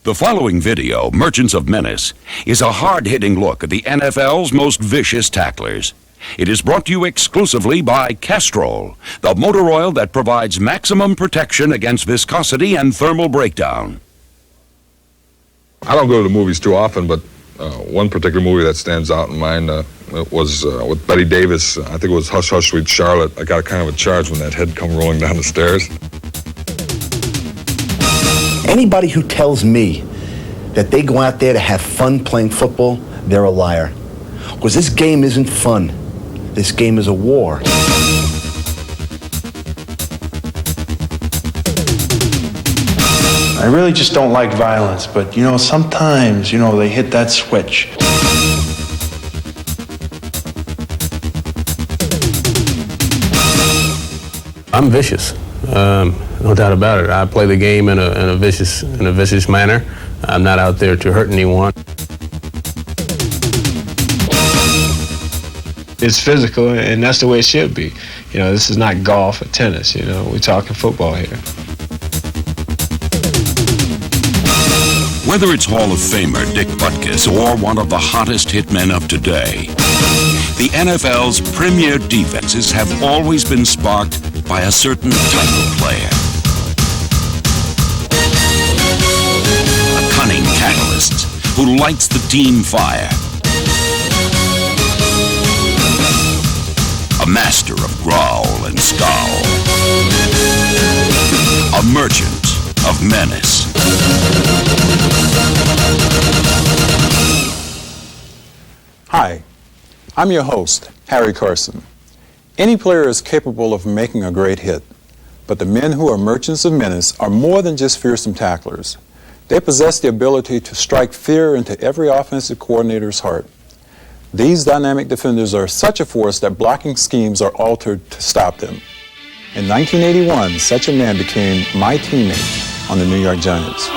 The following video, Merchants of Menace, is a hard-hitting look at the NFL's most vicious tacklers. It is brought to you exclusively by Castrol, the motor oil that provides maximum protection against viscosity and thermal breakdown. I don't go to the movies too often, but one particular movie that stands out in mind was with Betty Davis. I think it was Hush, Hush, Sweet Charlotte. I got kind of a charge when that head come rolling down the stairs. Anybody who tells me that they go out there to have fun playing football, they're a liar. Because this game isn't fun. This game is a war. I really just don't like violence, but sometimes, they hit that switch. I'm vicious, no doubt about it. I play the game in a vicious manner. I'm not out there to hurt anyone. It's physical, and that's the way it should be. This is not golf or tennis. We're talking football here. Whether it's Hall of Famer Dick Butkus or one of the hottest hitmen of today, the NFL's premier defenses have always been sparked by a certain type of player. A cunning catalyst who lights the team fire. A master of growl and scowl. A merchant of menace. Hi, I'm your host, Harry Carson. Any player is capable of making a great hit, but the men who are merchants of menace are more than just fearsome tacklers. They possess the ability to strike fear into every offensive coordinator's heart. These dynamic defenders are such a force that blocking schemes are altered to stop them. In 1981, such a man became my teammate on the New York Giants.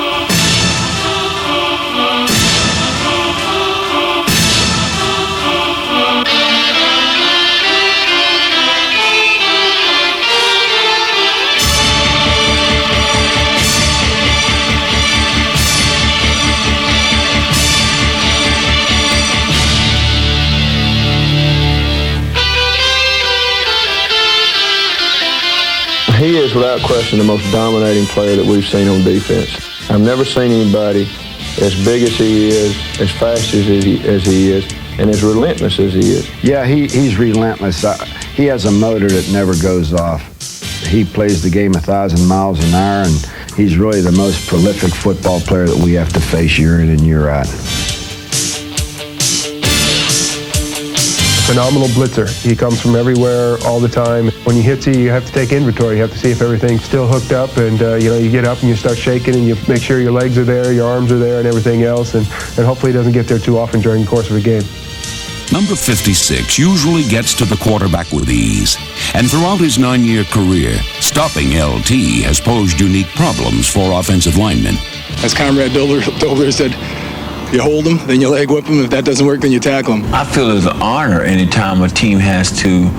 He is, without question, the most dominating player that we've seen on defense. I've never seen anybody as big as he is, as fast as he is, and as relentless as he is. Yeah, he's relentless. He has a motor that never goes off. He plays the game 1,000 miles an hour, and he's really the most prolific football player that we have to face year in and year out. Phenomenal blitzer. He comes from everywhere all the time. When he hits you have to take inventory. You have to see if everything's still hooked up, and you get up and you start shaking and you make sure your legs are there, your arms are there, and everything else, and hopefully he doesn't get there too often during the course of a game. Number 56 usually gets to the quarterback with ease, and throughout his 9-year career, stopping LT has posed unique problems for offensive linemen. As Comrade Builder said, you hold them, then you leg whip them. If that doesn't work, then you tackle them. I feel it's an honor anytime a team has to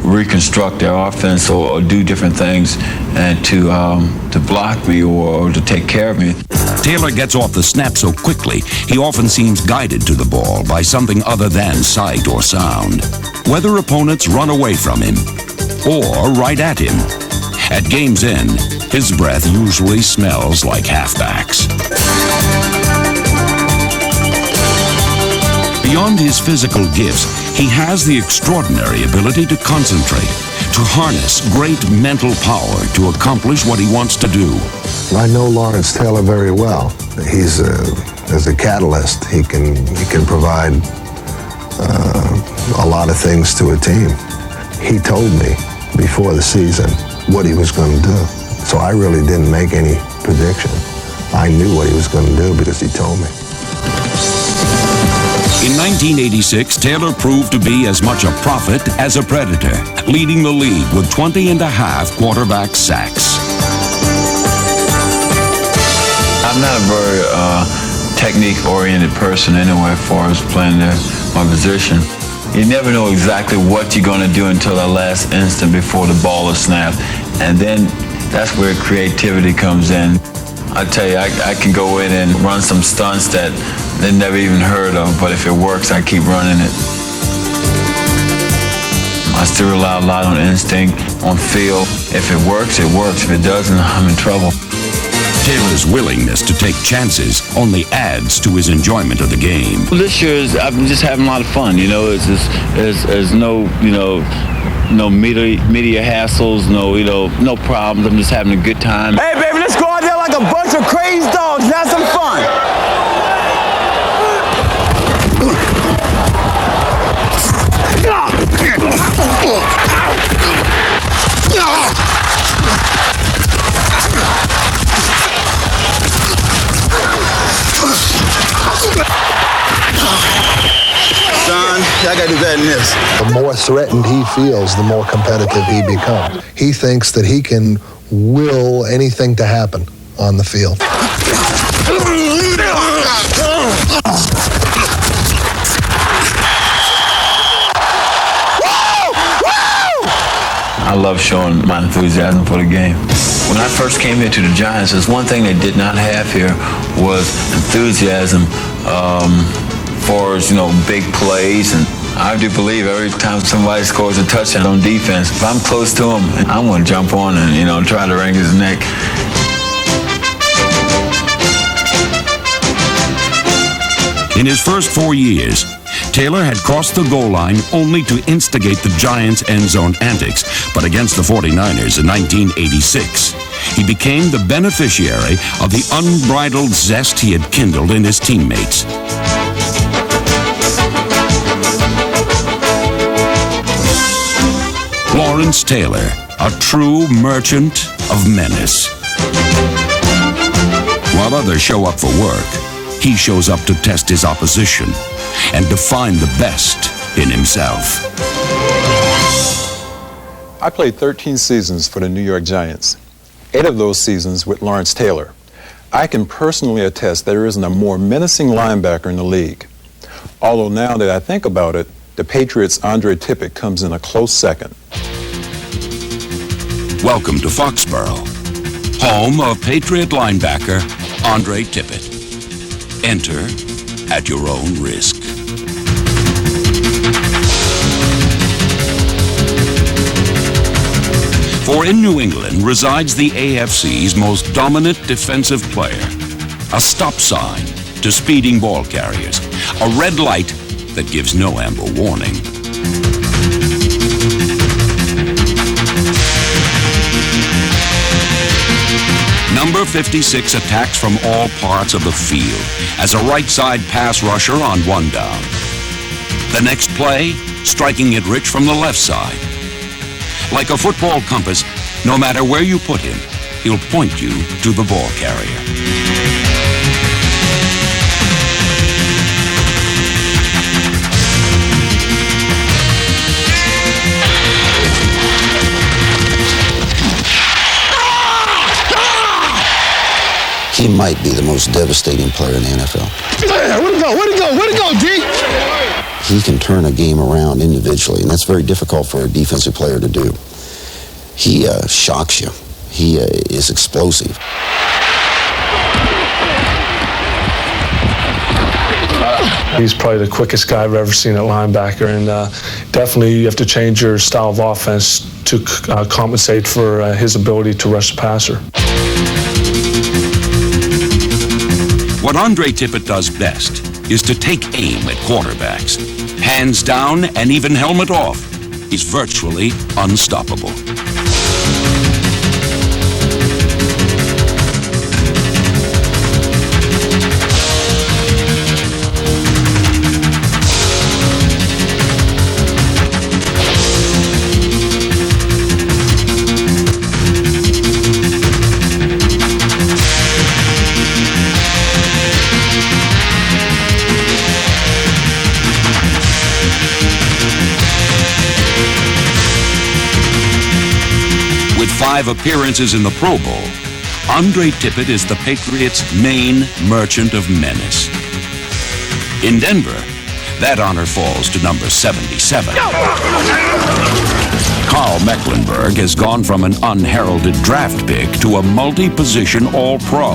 reconstruct their offense or do different things and to block me or to take care of me. Taylor gets off the snap so quickly, he often seems guided to the ball by something other than sight or sound. Whether opponents run away from him or right at him, at game's end, his breath usually smells like halfbacks. Beyond his physical gifts, he has the extraordinary ability to concentrate, to harness great mental power to accomplish what he wants to do. I know Lawrence Taylor very well. He's as a catalyst. He can provide a lot of things to a team. He told me before the season what he was going to do. So I really didn't make any prediction. I knew what he was going to do because he told me. In 1986, Taylor proved to be as much a prophet as a predator, leading the league with 20.5 quarterback sacks. I'm not a very technique-oriented person anyway as far as playing my position. You never know exactly what you're going to do until the last instant before the ball is snapped. And then that's where creativity comes in. I tell you, I can go in and run some stunts that they never even heard of, but if it works, I keep running it. I still rely a lot on instinct, on feel. If it works, it works. If it doesn't, I'm in trouble. Taylor's willingness to take chances only adds to his enjoyment of the game. This year, I'm just having a lot of fun. You know, there's no, no media hassles, no problems. I'm just having a good time. Hey, baby, let's go out there like a bunch of crazy dogs and have some fun. Son, I gotta do better than this. The more threatened he feels, the more competitive he becomes. He thinks that he can will anything to happen on the field. I love showing my enthusiasm for the game. When I first came here to the Giants, there's one thing they did not have here was enthusiasm for, big plays. And I do believe every time somebody scores a touchdown on defense, if I'm close to him, I'm going to jump on and, try to wring his neck. In his first 4 years, Taylor had crossed the goal line only to instigate the Giants' end zone antics, but against the 49ers in 1986, he became the beneficiary of the unbridled zest he had kindled in his teammates. Lawrence Taylor, a true merchant of menace. While others show up for work, he shows up to test his opposition and to find the best in himself. I played 13 seasons for the New York Giants, 8 of those seasons with Lawrence Taylor. I can personally attest there isn't a more menacing linebacker in the league. Although now that I think about it, the Patriots' Andre Tippett comes in a close second. Welcome to Foxborough, home of Patriot linebacker Andre Tippett. Enter at your own risk. For in New England resides the AFC's most dominant defensive player. A stop sign to speeding ball carriers. A red light that gives no amber warning. Number 56 attacks from all parts of the field as a right side pass rusher on one down. The next play, striking it rich from the left side. Like a football compass, no matter where you put him, he'll point you to the ball carrier. He might be the most devastating player in the NFL. Where'd it go, D? He can turn a game around individually, and that's very difficult for a defensive player to do. He shocks you. He is explosive. He's probably the quickest guy I've ever seen at linebacker, and definitely you have to change your style of offense to compensate for his ability to rush the passer. What Andre Tippett does best is to take aim at quarterbacks. Hands down and even helmet off, he's virtually unstoppable. With 5 appearances in the Pro Bowl, Andre Tippett is the Patriots' main merchant of menace. In Denver, that honor falls to number 77. Carl Mecklenburg has gone from an unheralded draft pick to a multi-position All-Pro.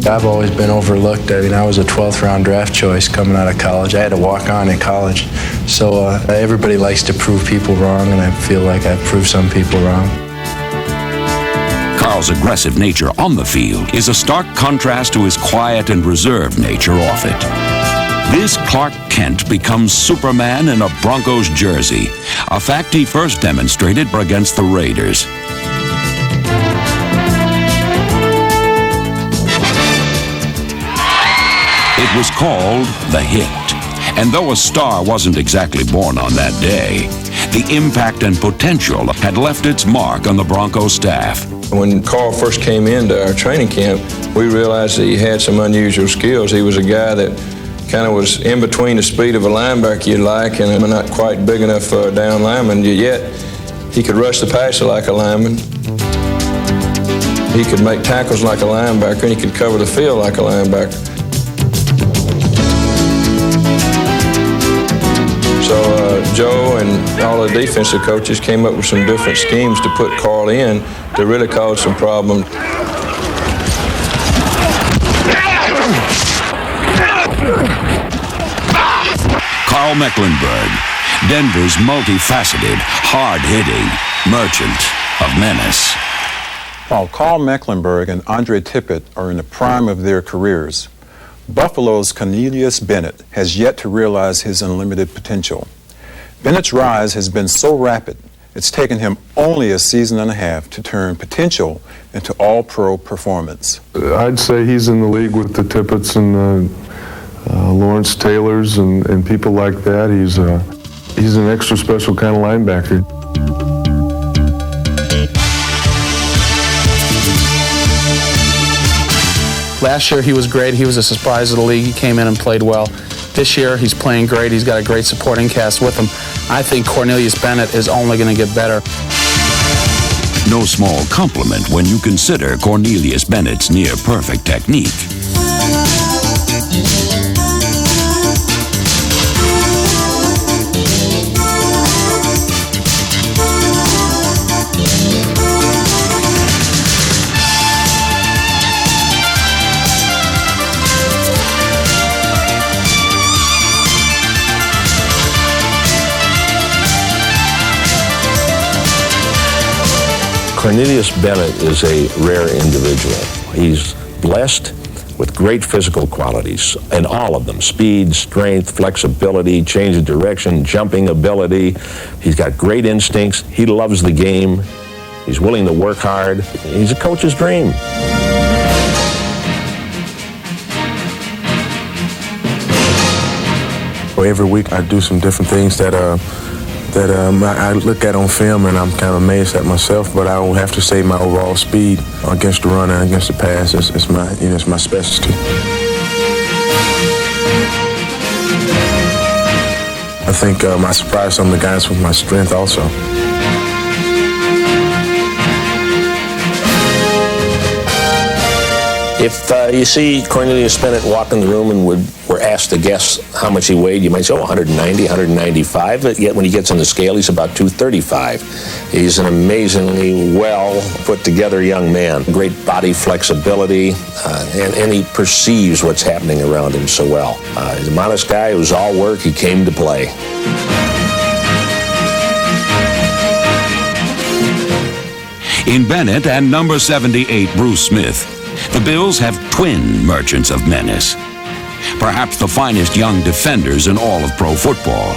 I've always been overlooked. I mean, I was a 12th round draft choice coming out of college. I had to walk on in college. So everybody likes to prove people wrong, and I feel like I've proved some people wrong. Carl's aggressive nature on the field is a stark contrast to his quiet and reserved nature off it. This Clark Kent becomes Superman in a Broncos jersey, a fact he first demonstrated against the Raiders. It was called The Hit. And though a star wasn't exactly born on that day, the impact and potential had left its mark on the Broncos staff. When Carl first came into our training camp, we realized that he had some unusual skills. He was a guy that kind of was in between the speed of a linebacker you'd like and not quite big enough for a down lineman, yet he could rush the passer like a lineman. He could make tackles like a linebacker, and he could cover the field like a linebacker. So Joe and all the defensive coaches came up with some different schemes to put Carl in to really cause some problems. Carl Mecklenburg, Denver's multifaceted, hard-hitting merchant of menace. While Carl Mecklenburg and Andre Tippett are in the prime of their careers, Buffalo's Cornelius Bennett has yet to realize his unlimited potential. Bennett's rise has been so rapid, it's taken him only a season and a half to turn potential into all-pro performance. I'd say he's in the league with the Tippetts and Lawrence Taylors and people like that. He's an extra special kind of linebacker. Last year he was great. He was a surprise of the league. He came in and played well. This year he's playing great. He's got a great supporting cast with him. I think Cornelius Bennett is only going to get better. No small compliment when you consider Cornelius Bennett's near-perfect technique. Cornelius Bennett is a rare individual. He's blessed with great physical qualities, and all of them: speed, strength, flexibility, change of direction, jumping ability. He's got great instincts. He loves the game. He's willing to work hard. He's a coach's dream. Every week I do some different things that I look at on film, and I'm kind of amazed at myself. But I don't have to say my overall speed against the run and against the pass. It's my specialty. I think I surprised some of the guys with my strength also. If you see Cornelius Bennett walk in the room and were asked to guess how much he weighed, you might say, 190, 195. But yet when he gets on the scale, he's about 235. He's an amazingly well put together young man. Great body flexibility, and he perceives what's happening around him so well. He's a modest guy who's all work. He came to play. In Bennett and number 78, Bruce Smith, the Bills have twin merchants of menace. Perhaps the finest young defenders in all of pro football.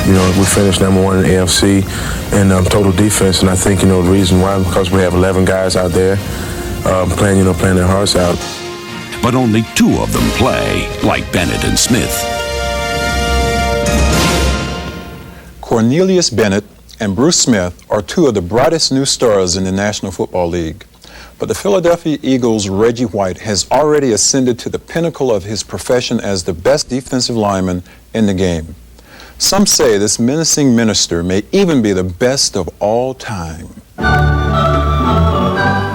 You know, we finished number one in the AFC in total defense, and I think, the reason why, because we have 11 guys out there playing their hearts out. But only two of them play like Bennett and Smith. Cornelius Bennett and Bruce Smith are two of the brightest new stars in the National Football League. But the Philadelphia Eagles' Reggie White has already ascended to the pinnacle of his profession as the best defensive lineman in the game. Some say this menacing minister may even be the best of all time.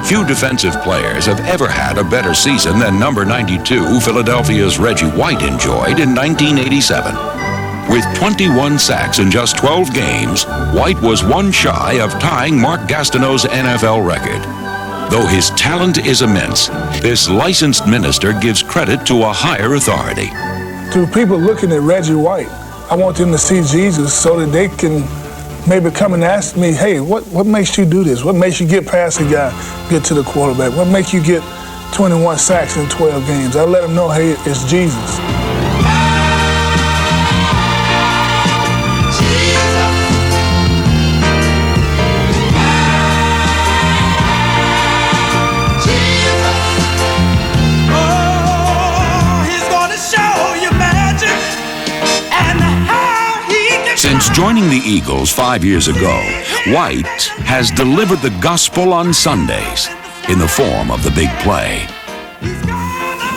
Few defensive players have ever had a better season than number 92, Philadelphia's Reggie White, enjoyed in 1987. With 21 sacks in just 12 games, White was one shy of tying Mark Gastineau's NFL record. Though his talent is immense, this licensed minister gives credit to a higher authority. To people looking at Reggie White, I want them to see Jesus so that they can maybe come and ask me, hey, what makes you do this? What makes you get past the guy, get to the quarterback? What makes you get 21 sacks in 12 games? I let them know, hey, it's Jesus. Since joining the Eagles 5 years ago, White has delivered the gospel on Sundays in the form of the big play.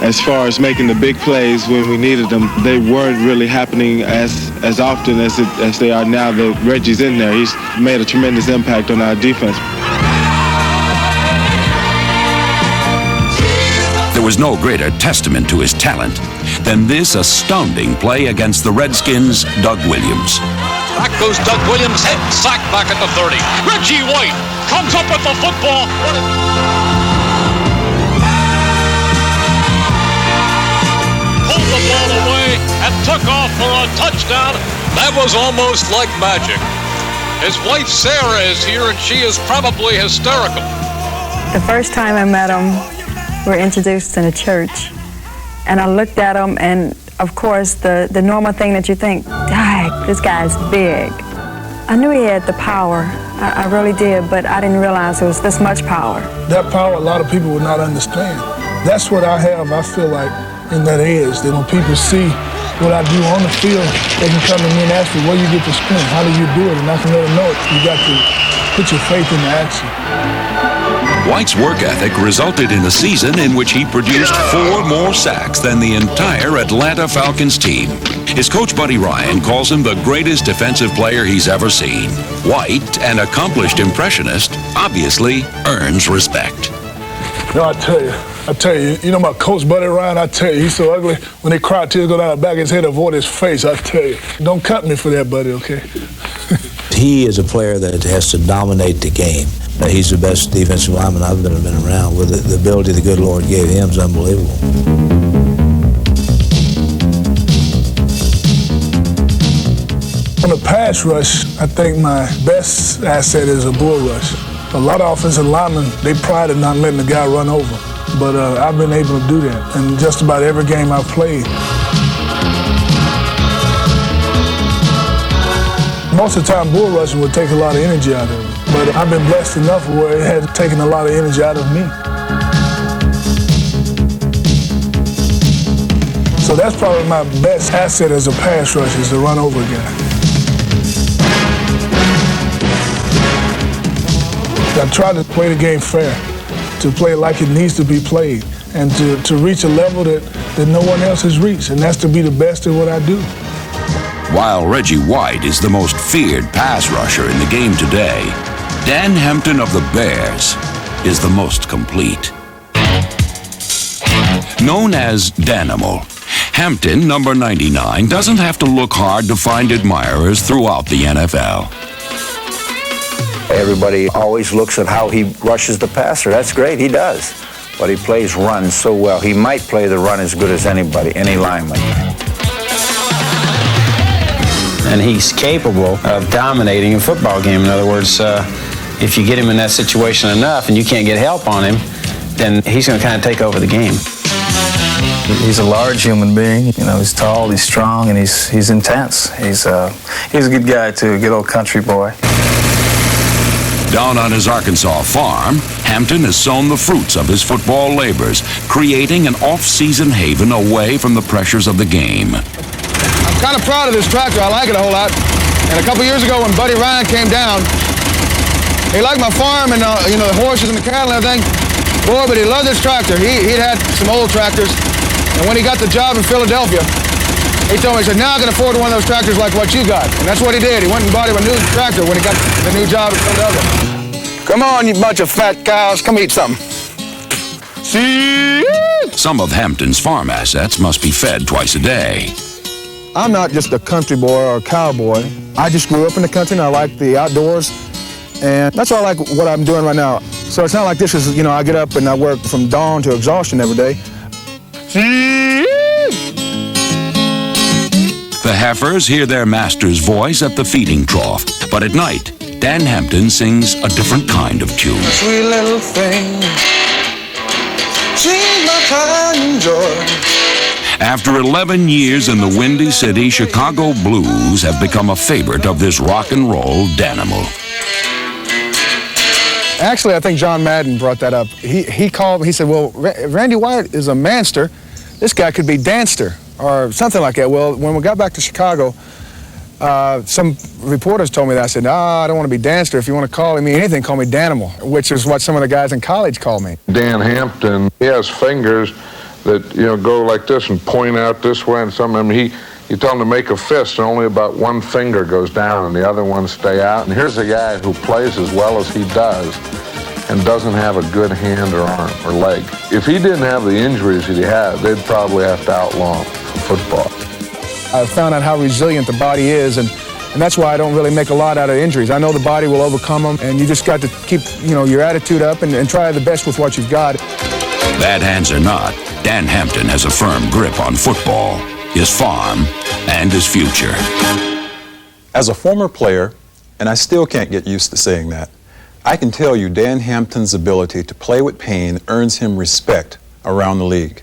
As far as making the big plays when we needed them, they weren't really happening as often as they are now that Reggie's in there. He's made a tremendous impact on our defense. There was no greater testament to his talent than this astounding play against the Redskins' Doug Williams. Back goes Doug Williams, head sacked back at the 30. Reggie White comes up with the football. Pulled the ball away and took off for a touchdown. That was almost like magic. His wife Sarah is here and she is probably hysterical. The first time I met him, we were introduced in a church. And I looked at him, and of course, the normal thing that you think, dang, this guy's big. I knew he had the power. I really did, but I didn't realize it was this much power. That power, a lot of people would not understand. That's what I have, I feel like, in that edge, that when people see what I do on the field, they can come to me and ask me, where you get the strength? How do you do it? And I can let them know you got to put your faith into action. White's work ethic resulted in a season in which he produced 4 more sacks than the entire Atlanta Falcons team. His coach, Buddy Ryan, calls him the greatest defensive player he's ever seen. White, an accomplished impressionist, obviously earns respect. No, I tell you, you know my coach, Buddy Ryan, I tell you, he's so ugly. When they cry, tears go down the back of his head, avoid his face, I tell you. Don't cut me for that, Buddy, okay? He is a player that has to dominate the game. He's the best defensive lineman I've been around. With the ability the good Lord gave him is unbelievable. On the pass rush, I think my best asset is a bull rush. A lot of offensive linemen, they pride in not letting the guy run over. But I've been able to do that in just about every game I've played. Most of the time, bull rushing would take a lot of energy out of it. But I've been blessed enough where it has taken a lot of energy out of me. So that's probably my best asset as a pass rusher, is the run over guy. I try to play the game fair, to play it like it needs to be played, and to reach a level that no one else has reached, and that's to be the best at what I do. While Reggie White is the most feared pass rusher in the game today, Dan Hampton of the Bears is the most complete. Known as Danimal, Hampton, number 99, doesn't have to look hard to find admirers throughout the NFL. Everybody always looks at how he rushes the passer. That's great, he does. But he plays run so well. He might play the run as good as anybody, any lineman. And he's capable of dominating a football game. In other words, if you get him in that situation enough and you can't get help on him, then he's going to kind of take over the game. He's a large human being. You know, he's tall, he's strong, and he's intense. He's a good guy too, a good old country boy. Down on his Arkansas farm, Hampton has sown the fruits of his football labors, creating an off-season haven away from the pressures of the game. I'm kind of proud of this tractor. I like it a whole lot. And a couple years ago when Buddy Ryan came down, he liked my farm and, the horses and the cattle and everything. Boy, but he loved this tractor. He'd had some old tractors, and when he got the job in Philadelphia, he told me, he said, now I can afford one of those tractors like what you got. And that's what he did. He went and bought him a new tractor when he got the new job in Philadelphia. Come on, you bunch of fat cows. Come eat something. See? Some of Hampton's farm assets must be fed twice a day. I'm not just a country boy or a cowboy. I just grew up in the country and I like the outdoors. And that's why I like what I'm doing right now. So it's not like this is, I get up and I work from dawn to exhaustion every day. The heifers hear their master's voice at the feeding trough, but at night, Dan Hampton sings a different kind of tune. Sweet little thing, she's my pride and joy. After 11 years in the Windy City, Chicago blues have become a favorite of this rock and roll danimal. Actually, I think John Madden brought that up. He called me, he said, well, Randy White is a manster. This guy could be Danster or something like that. Well, when we got back to Chicago, some reporters told me that. I said, I don't want to be Danster. If you want to call me anything, call me Danimal, which is what some of the guys in college called me. Dan Hampton, he has fingers that, go like this and point out this way and something. I mean, you tell him to make a fist and only about one finger goes down and the other ones stay out. And here's a guy who plays as well as he does and doesn't have a good hand or arm or leg. If he didn't have the injuries that he had, they'd probably have to outlaw him from football. I've found out how resilient the body is, and that's why I don't really make a lot out of injuries. I know the body will overcome them, and you just got to keep, your attitude up and try the best with what you've got. Bad hands or not, Dan Hampton has a firm grip on football, his farm, and his future. As a former player, and I still can't get used to saying that, I can tell you Dan Hampton's ability to play with pain earns him respect around the league.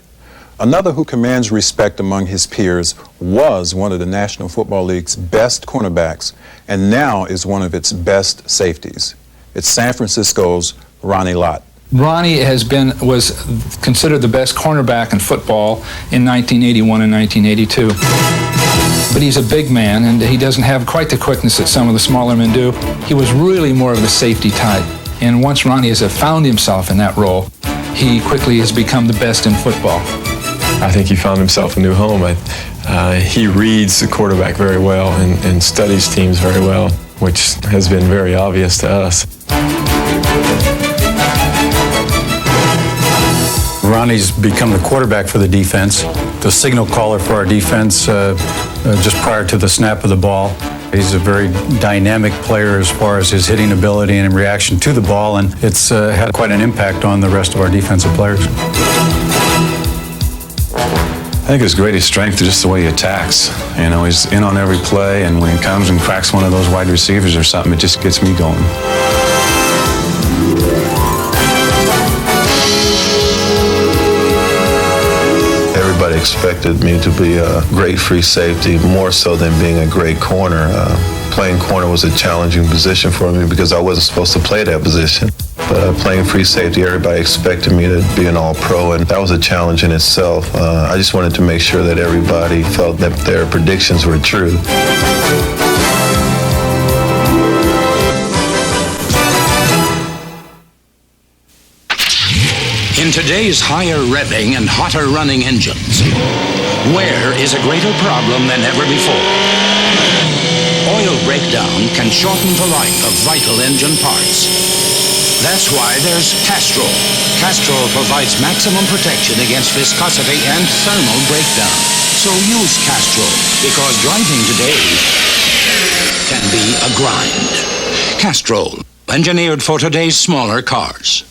Another who commands respect among his peers was one of the National Football League's best cornerbacks and now is one of its best safeties. It's San Francisco's Ronnie Lott. Ronnie was considered the best cornerback in football in 1981 and 1982. But he's a big man, and he doesn't have quite the quickness that some of the smaller men do. He was really more of a safety type. And once Ronnie has found himself in that role, he quickly has become the best in football. I think he found himself a new home. He reads the quarterback very well and studies teams very well, which has been very obvious to us. Ronnie's become the quarterback for the defense, the signal caller for our defense just prior to the snap of the ball. He's a very dynamic player as far as his hitting ability and in reaction to the ball, and it's had quite an impact on the rest of our defensive players. I think his greatest strength is just the way he attacks. He's in on every play, and when he comes and cracks one of those wide receivers or something, it just gets me going. Everybody expected me to be a great free safety, more so than being a great corner. Playing corner was a challenging position for me because I wasn't supposed to play that position. But playing free safety, everybody expected me to be an all-pro, and that was a challenge in itself. I just wanted to make sure that everybody felt that their predictions were true. In today's higher revving and hotter running engines, wear is a greater problem than ever before. Oil breakdown can shorten the life of vital engine parts. That's why there's Castrol. Castrol provides maximum protection against viscosity and thermal breakdown. So use Castrol, because driving today can be a grind. Castrol, engineered for today's smaller cars.